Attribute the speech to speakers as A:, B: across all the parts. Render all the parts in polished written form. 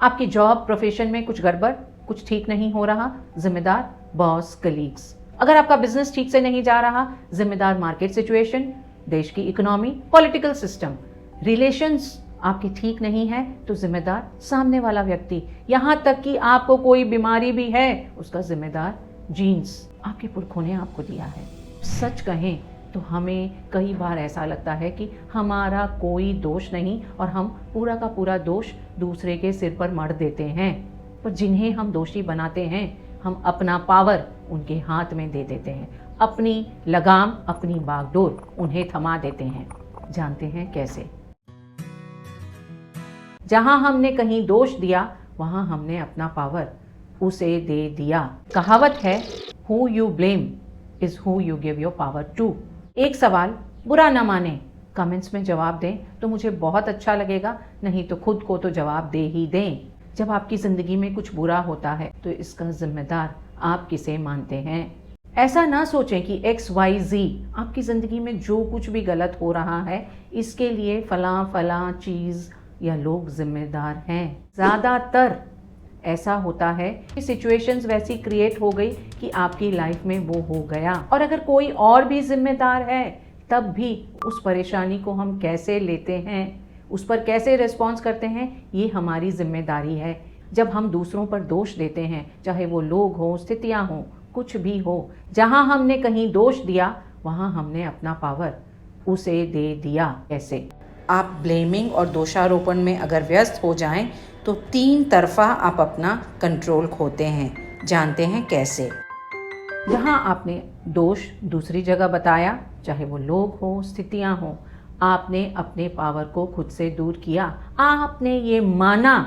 A: आपकी job profession में कुछ गड़बड़, कुछ ठीक नहीं हो रहा, जिम्मेदार बॉस कलीग्स। अगर आपका बिजनेस ठीक से नहीं जा रहा, जिम्मेदार मार्केट सिचुएशन, देश की इकोनॉमी, पॉलिटिकल सिस्टम। रिलेशंस आपकी ठीक नहीं है तो जिम्मेदार सामने वाला व्यक्ति। यहाँ तक कि आपको कोई बीमारी भी है, उसका जिम्मेदार जीन्स, आपके पुरखों ने आपको दिया है। सच कहें तो हमें कई बार ऐसा लगता है कि हमारा कोई दोष नहीं और हम पूरा का पूरा दोष दूसरे के सिर पर मढ़ देते हैं। पर जिन्हें हम दोषी बनाते हैं, हम अपना पावर उनके हाथ में दे देते हैं, अपनी लगाम, अपनी बागडोर उन्हें थमा देते हैं। जानते हैं कैसे? जहां हमने कहीं दोष दिया, वहां हमने अपना पावर उसे दे दिया। कहावत है, who you blame is who you give your power to. एक सवाल बुरा ना माने, कमेंट्स में जवाब दें तो मुझे बहुत अच्छा लगेगा, नहीं तो खुद को तो जवाब दे ही दें। जब आपकी ज़िंदगी में कुछ बुरा होता है तो इसका जिम्मेदार आप किसे मानते हैं? ऐसा ना सोचें कि XYZ आपकी ज़िंदगी में जो कुछ भी गलत हो रहा है, इसके लिए फलां फलां चीज़ या लोग जिम्मेदार हैं। ज़्यादातर ऐसा होता है कि सिचुएशंस वैसी क्रिएट हो गई कि आपकी लाइफ में वो हो गया। और अगर कोई और भी जिम्मेदार है, तब भी उस परेशानी को हम कैसे लेते हैं, उस पर कैसे रिस्पॉन्स करते हैं, ये हमारी जिम्मेदारी है। जब हम दूसरों पर दोष देते हैं, चाहे वो लोग हों, स्थितियाँ हों, कुछ भी हो, जहाँ हमने कहीं दोष दिया, वहाँ हमने अपना पावर उसे दे दिया। कैसे? आप ब्लेमिंग और दोषारोपण में अगर व्यस्त हो जाएं, तो 3 तरफा आप अपना कंट्रोल खोते हैं। जानते हैं कैसे? जहाँ आपने दोष दूसरी जगह बताया, चाहे वो लोग हो, स्थितियाँ हो, आपने अपने पावर को खुद से दूर किया। आपने ये माना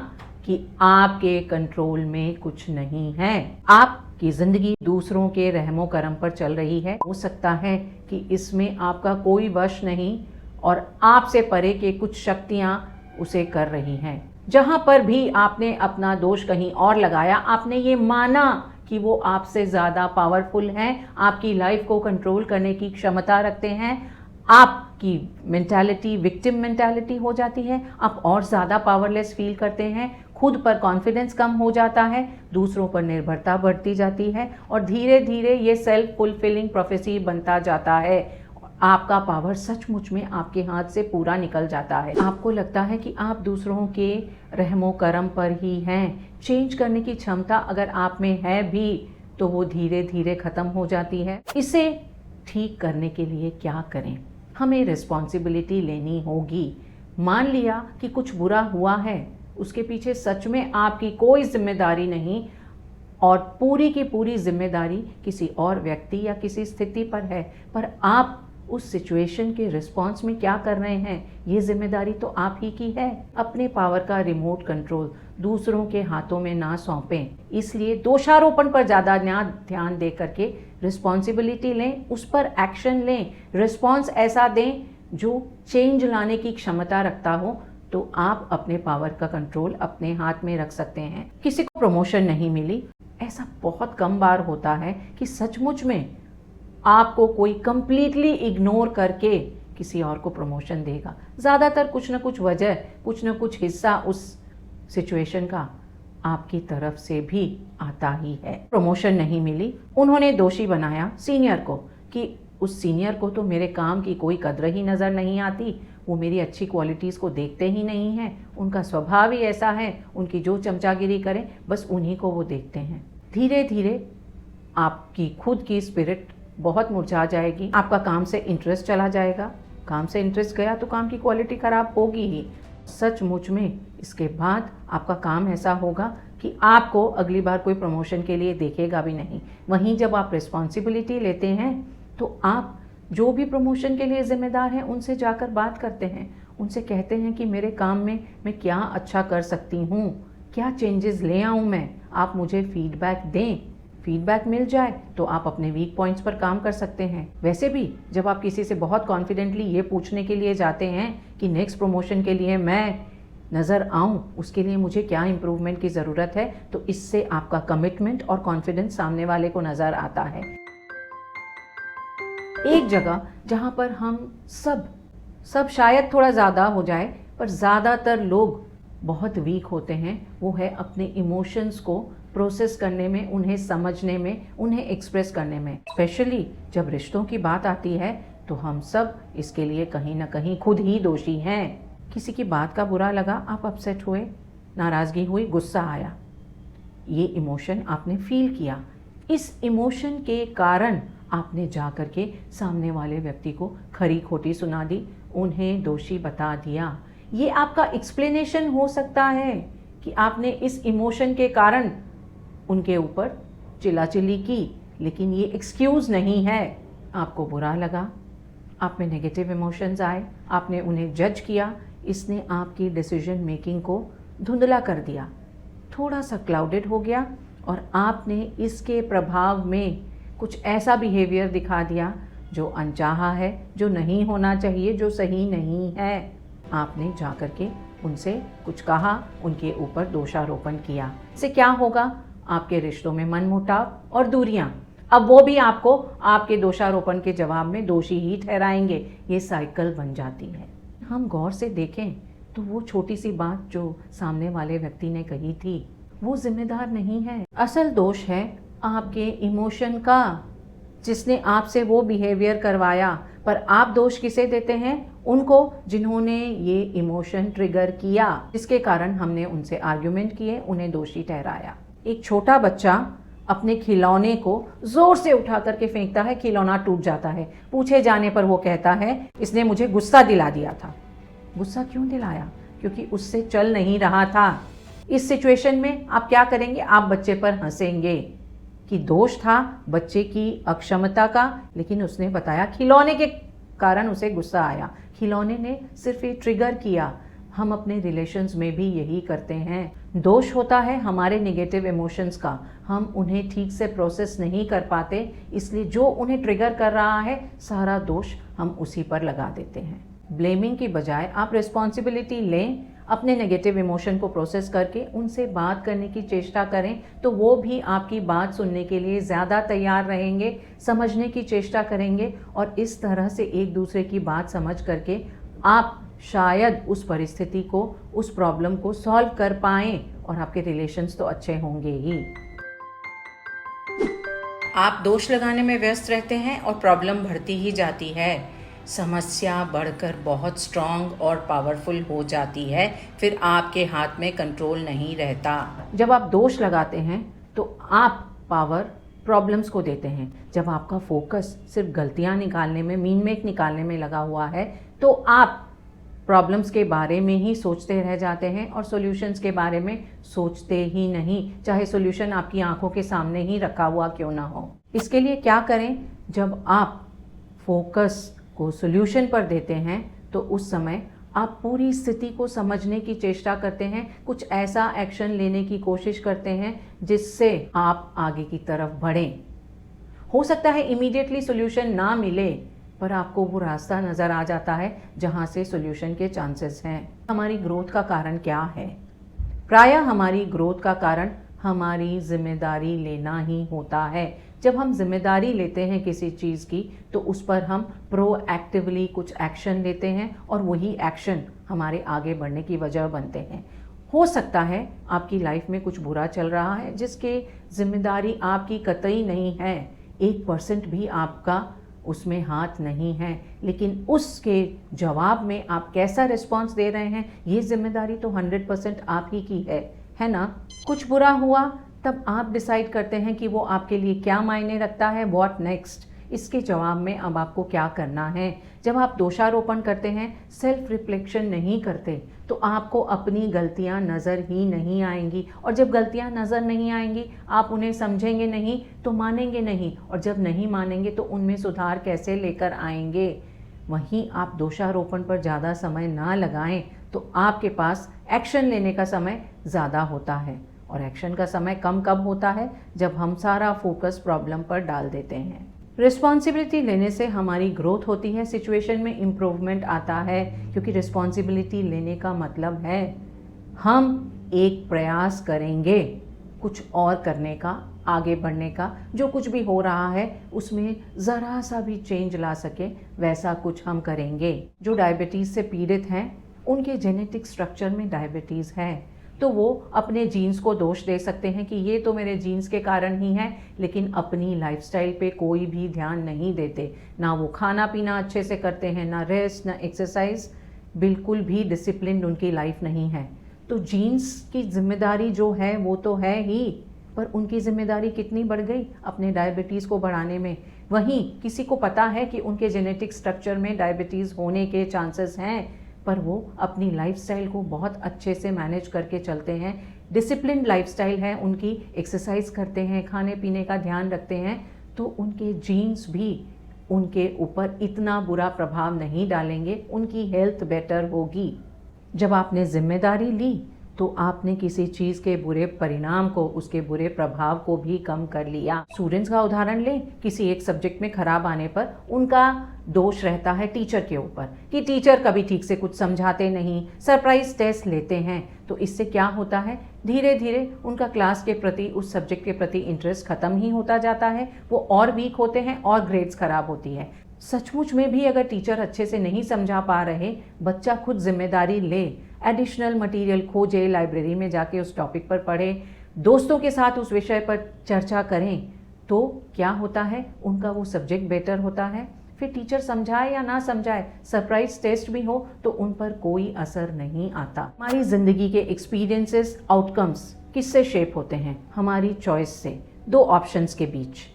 A: कि आपके कंट्रोल में कुछ नहीं है। आपकी ज़िंदगी दूसरों के रहमो करम पर चल रही है। हो सकता है कि इसमें आपका कोई वश नहीं और आपसे परे के कुछ शक्तियाँ उसे कर रही हैं। जहाँ पर भी आपने अपना दोष कहीं और लगाया, आपने ये माना कि वो आपसे ज़्यादा पावरफुल हैं, आपकी लाइफ को कंट्रोल करने की क्षमता रखते हैं। आपकी मेंटालिटी विक्टिम मेंटालिटी हो जाती है, आप और ज़्यादा पावरलेस फील करते हैं, खुद पर कॉन्फिडेंस कम हो जाता है, दूसरों पर निर्भरता बढ़ती जाती है और धीरे धीरे ये सेल्फ फुलफिलिंग प्रोफेसी बनता जाता है। आपका पावर सचमुच में आपके हाथ से पूरा निकल जाता है। आपको लगता है कि आप दूसरों के रहमो करम पर ही हैं। चेंज करने की क्षमता अगर आप में है भी, तो वो धीरे धीरे ख़त्म हो जाती है। इसे ठीक करने के लिए क्या करें? हमें रिस्पॉन्सिबिलिटी लेनी होगी। मान लिया कि कुछ बुरा हुआ है, उसके पीछे सच में आपकी कोई जिम्मेदारी नहीं और पूरी की पूरी जिम्मेदारी किसी और व्यक्ति या किसी स्थिति पर है, पर आप उस सिचुएशन के रिस्पॉन्स में क्या कर रहे हैं, ये जिम्मेदारी तो आप ही की है। अपने पावर का रिमोट कंट्रोल दूसरों के हाथों में ना सौंपें। इसलिए दोषारोपण पर ज़्यादा ध्यान दे करके रिस्पॉन्सिबिलिटी लें, उस पर एक्शन लें, रिस्पॉन्स ऐसा दें जो चेंज लाने की क्षमता रखता हो, तो आप अपने पावर का कंट्रोल अपने हाथ में रख सकते हैं। किसी को प्रमोशन नहीं मिली, ऐसा बहुत कम बार होता है कि सचमुच में आपको कोई कंप्लीटली इग्नोर करके किसी और को प्रमोशन देगा। ज़्यादातर कुछ न कुछ वजह, कुछ न कुछ हिस्सा उस सिचुएशन का आपकी तरफ से भी आता ही है। प्रमोशन नहीं मिली, उन्होंने दोषी बनाया सीनियर को कि उस सीनियर को तो मेरे काम की कोई कदर ही नज़र नहीं आती, वो मेरी अच्छी क्वालिटीज़ को देखते ही नहीं हैं, उनका स्वभाव ही ऐसा है, उनकी जो चमचागिरी करें बस उन्हीं को वो देखते हैं। धीरे धीरे आपकी खुद की स्पिरिट बहुत मुरझा जाएगी, आपका काम से इंटरेस्ट चला जाएगा। काम से इंटरेस्ट गया तो काम की क्वालिटी ख़राब होगी ही। सचमुच में इसके बाद आपका काम ऐसा होगा कि आपको अगली बार कोई प्रमोशन के लिए देखेगा भी नहीं। वहीं जब आप रिस्पॉन्सिबिलिटी लेते हैं तो आप जो भी प्रमोशन के लिए ज़िम्मेदार हैं उनसे जाकर बात करते हैं, उनसे कहते हैं कि मेरे काम में मैं क्या अच्छा कर सकती हूँ, क्या चेंजेस ले आऊँ मैं, आप मुझे फीडबैक दें। फीडबैक मिल जाए तो आप अपने वीक पॉइंट्स पर काम कर सकते हैं। वैसे भी जब आप किसी से बहुत कॉन्फिडेंटली ये पूछने के लिए जाते हैं कि नेक्स्ट प्रमोशन के लिए मैं नज़र आऊँ, उसके लिए मुझे क्या इम्प्रूवमेंट की ज़रूरत है, तो इससे आपका कमिटमेंट और कॉन्फिडेंस सामने वाले को नज़र आता है। एक जगह जहाँ पर हम सब शायद थोड़ा ज़्यादा हो जाए, पर ज़्यादातर लोग बहुत वीक होते हैं वो है अपने इमोशंस को प्रोसेस करने में, उन्हें समझने में, उन्हें एक्सप्रेस करने में। स्पेशली जब रिश्तों की बात आती है तो हम सब इसके लिए कहीं ना कहीं खुद ही दोषी हैं। किसी की बात का बुरा लगा, आप अपसेट हुए, नाराज़गी हुई, गुस्सा आया, ये इमोशन आपने फील किया। इस इमोशन के कारण आपने जा कर के सामने वाले व्यक्ति को खरी खोटी सुना दी, उन्हें दोषी बता दिया। ये आपका एक्सप्लेनेशन हो सकता है कि आपने इस इमोशन के कारण उनके ऊपर चिल्लाचिल्ली की, लेकिन ये एक्सक्यूज़ नहीं है। आपको बुरा लगा, आप में नेगेटिव इमोशंस आए, आपने उन्हें जज किया, इसने आपकी डिसीजन मेकिंग को धुंधला कर दिया, थोड़ा सा क्लाउडेड हो गया और आपने इसके प्रभाव में कुछ ऐसा बिहेवियर दिखा दिया जो अनचाहा है, जो नहीं होना चाहिए, जो सही नहीं है। आपने जा कर के उनसे कुछ कहा, उनके ऊपर दोषारोपण किया। इससे क्या होगा? आपके रिश्तों में मनमुटाव और दूरियां। अब वो भी आपको आपके दोषारोपण के जवाब में दोषी ही ठहराएंगे। ये साइकिल बन जाती है। हम गौर से देखें तो वो छोटी सी बात जो सामने वाले व्यक्ति ने कही थी, वो जिम्मेदार नहीं है। असल दोष है आपके इमोशन का, जिसने आपसे वो बिहेवियर करवाया। पर आप दोष किसे देते हैं? उनको जिन्होंने ये इमोशन ट्रिगर किया, जिसके कारण हमने उनसे आर्ग्यूमेंट किए, उन्हें दोषी ठहराया। एक छोटा बच्चा अपने खिलौने को जोर से उठा करके फेंकता है, खिलौना टूट जाता है। पूछे जाने पर वो कहता है इसने मुझे गुस्सा दिला दिया था। गुस्सा क्यों दिलाया? क्योंकि उससे चल नहीं रहा था। इस सिचुएशन में आप क्या करेंगे? आप बच्चे पर हंसेंगे कि दोष था बच्चे की अक्षमता का, लेकिन उसने बताया खिलौने के कारण उसे गुस्सा आया। खिलौने ने सिर्फ ये ट्रिगर किया। हम अपने रिलेशंस में भी यही करते हैं। दोष होता है हमारे नेगेटिव इमोशंस का, हम उन्हें ठीक से प्रोसेस नहीं कर पाते, इसलिए जो उन्हें ट्रिगर कर रहा है सारा दोष हम उसी पर लगा देते हैं। ब्लेमिंग की बजाय आप रिस्पॉन्सिबिलिटी लें, अपने नेगेटिव इमोशन को प्रोसेस करके उनसे बात करने की चेष्टा करें, तो वो भी आपकी बात सुनने के लिए ज़्यादा तैयार रहेंगे, समझने की चेष्टा करेंगे और इस तरह से एक दूसरे की बात समझ करके आप शायद उस परिस्थिति को, उस प्रॉब्लम को सॉल्व कर पाएं और आपके रिलेशंस तो अच्छे होंगे ही। आप दोष लगाने में व्यस्त रहते हैं और प्रॉब्लम बढ़ती ही जाती है। समस्या बढ़कर बहुत स्ट्रॉन्ग और पावरफुल हो जाती है, फिर आपके हाथ में कंट्रोल नहीं रहता। जब आप दोष लगाते हैं तो आप पावर प्रॉब्लम्स को देते हैं। जब आपका फोकस सिर्फ गलतियां निकालने में, मीन मेक निकालने में लगा हुआ है, तो आप प्रॉब्लम्स के बारे में ही सोचते रह जाते हैं और सॉल्यूशंस के बारे में सोचते ही नहीं, चाहे सॉल्यूशन आपकी आंखों के सामने ही रखा हुआ क्यों ना हो। इसके लिए क्या करें? जब आप फोकस को सॉल्यूशन पर देते हैं तो उस समय आप पूरी स्थिति को समझने की चेष्टा करते हैं, कुछ ऐसा एक्शन लेने की कोशिश करते हैं जिससे आप आगे की तरफ बढ़ें। हो सकता है इमीडिएटली सॉल्यूशन ना मिले, पर आपको वो रास्ता नज़र आ जाता है जहाँ से सॉल्यूशन के चांसेस हैं। हमारी ग्रोथ का कारण क्या है? प्रायः हमारी ग्रोथ का कारण हमारी जिम्मेदारी लेना ही होता है। जब हम जिम्मेदारी लेते हैं किसी चीज़ की तो उस पर हम प्रोएक्टिवली कुछ एक्शन लेते हैं और वही एक्शन हमारे आगे बढ़ने की वजह बनते हैं। हो सकता है आपकी लाइफ में कुछ बुरा चल रहा है जिसकी जिम्मेदारी आपकी कतई नहीं है, 1% भी आपका उसमें हाथ नहीं है, लेकिन उसके जवाब में आप कैसा रिस्पॉन्स दे रहे हैं ये जिम्मेदारी तो 100% आप ही की है ना? कुछ बुरा हुआ तब आप डिसाइड करते हैं कि वो आपके लिए क्या मायने रखता है, व्हाट नेक्स्ट, इसके जवाब में अब आपको क्या करना है। जब आप दोषारोपण करते हैं, सेल्फ रिफ्लेक्शन नहीं करते, तो आपको अपनी गलतियां नज़र ही नहीं आएंगी और जब गलतियां नज़र नहीं आएंगी आप उन्हें समझेंगे नहीं तो मानेंगे नहीं, और जब नहीं मानेंगे तो उनमें सुधार कैसे लेकर आएंगे। वहीं आप दोषारोपण पर ज़्यादा समय ना लगाएं तो आपके पास एक्शन लेने का समय ज़्यादा होता है, और एक्शन का समय कम कब होता है? जब हम सारा फोकस प्रॉब्लम पर डाल देते हैं। रिस्पॉन्सिबिलिटी लेने से हमारी ग्रोथ होती है, सिचुएशन में इम्प्रूवमेंट आता है, क्योंकि रिस्पॉन्सिबिलिटी लेने का मतलब है हम एक प्रयास करेंगे कुछ और करने का, आगे बढ़ने का, जो कुछ भी हो रहा है उसमें ज़रा सा भी चेंज ला सके वैसा कुछ हम करेंगे। जो डायबिटीज़ से पीड़ित हैं उनके जेनेटिक स्ट्रक्चर में डायबिटीज़ है, तो वो अपने जीन्स को दोष दे सकते हैं कि ये तो मेरे जीन्स के कारण ही है, लेकिन अपनी लाइफस्टाइल पे कोई भी ध्यान नहीं देते। ना वो खाना पीना अच्छे से करते हैं, ना रेस्ट, ना एक्सरसाइज, बिल्कुल भी डिसिप्लिन उनकी लाइफ नहीं है। तो जीन्स की जिम्मेदारी जो है वो तो है ही, पर उनकी जिम्मेदारी कितनी बढ़ गई अपने डायबिटीज़ को बढ़ाने में। वहीं किसी को पता है कि उनके जेनेटिक स्ट्रक्चर में डायबिटीज़ होने के चांसेस हैं, पर वो अपनी लाइफस्टाइल को बहुत अच्छे से मैनेज करके चलते हैं। डिसिप्लिन्ड लाइफस्टाइल है उनकी, एक्सरसाइज करते हैं, खाने पीने का ध्यान रखते हैं, तो उनके जीन्स भी उनके ऊपर इतना बुरा प्रभाव नहीं डालेंगे, उनकी हेल्थ बेटर होगी। जब आपने जिम्मेदारी ली तो आपने किसी चीज़ के बुरे परिणाम को, उसके बुरे प्रभाव को भी कम कर लिया। स्टूडेंट्स का उदाहरण लें, किसी एक सब्जेक्ट में खराब आने पर उनका दोष रहता है टीचर के ऊपर कि टीचर कभी ठीक से कुछ समझाते नहीं, सरप्राइज टेस्ट लेते हैं। तो इससे क्या होता है, धीरे धीरे उनका क्लास के प्रति, उस सब्जेक्ट के प्रति इंटरेस्ट खत्म ही होता जाता है, वो और वीक होते हैं और ग्रेड्स खराब होती है। सचमुच में भी अगर टीचर अच्छे से नहीं समझा पा रहे, बच्चा खुद जिम्मेदारी ले, एडिशनल मटेरियल खोजे, लाइब्रेरी में जाके उस टॉपिक पर पढ़े, दोस्तों के साथ उस विषय पर चर्चा करें, तो क्या होता है, उनका वो सब्जेक्ट बेटर होता है। फिर टीचर समझाए या ना समझाए, सरप्राइज टेस्ट भी हो, तो उन पर कोई असर नहीं आता। हमारी ज़िंदगी के एक्सपीरियंसेस, आउटकम्स किससे शेप होते हैं? हमारी चॉइस से, दो ऑप्शंस के बीच।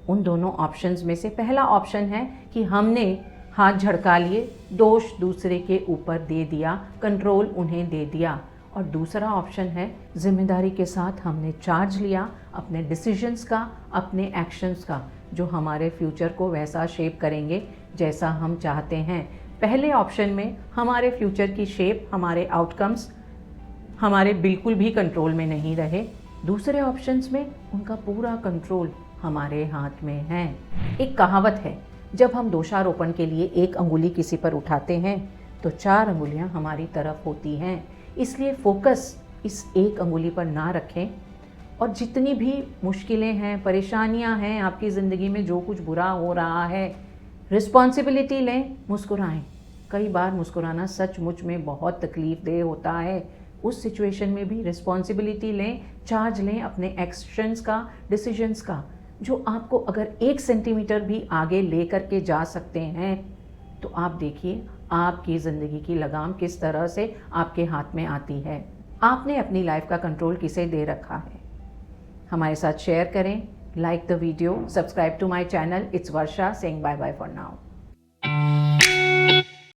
A: उन दोनों ऑप्शंस में से पहला ऑप्शन है कि हमने हाथ झड़का लिए, दोष दूसरे के ऊपर दे दिया, कंट्रोल उन्हें दे दिया। और दूसरा ऑप्शन है जिम्मेदारी के साथ हमने चार्ज लिया अपने डिसीजंस का, अपने एक्शंस का, जो हमारे फ्यूचर को वैसा शेप करेंगे जैसा हम चाहते हैं। पहले ऑप्शन में हमारे फ्यूचर की शेप, हमारे आउटकम्स हमारे बिल्कुल भी कंट्रोल में नहीं रहे। दूसरे ऑप्शंस में उनका पूरा कंट्रोल हमारे हाथ में है। एक कहावत है, जब हम दोषारोपण के लिए एक अंगुली किसी पर उठाते हैं तो 4 अंगुलियां हमारी तरफ होती हैं। इसलिए फोकस इस एक अंगुली पर ना रखें, और जितनी भी मुश्किलें हैं, परेशानियां हैं आपकी ज़िंदगी में, जो कुछ बुरा हो रहा है, रिस्पॉन्सिबिलिटी लें, मुस्कुराएं। कई बार मुस्कुराना सचमुच में बहुत तकलीफ़देह होता है। उस सिचुएशन में भी रिस्पॉन्सिबिलिटी लें, चार्ज लें अपने एक्शंस का, डिसीजंस का, जो आपको अगर 1 सेंटीमीटर भी आगे ले करके जा सकते हैं, तो आप देखिए आपकी ज़िंदगी की लगाम किस तरह से आपके हाथ में आती है। आपने अपनी लाइफ का कंट्रोल किसे दे रखा है? हमारे साथ शेयर करें, like the video, subscribe to my channel. It's Varsha saying bye bye for now.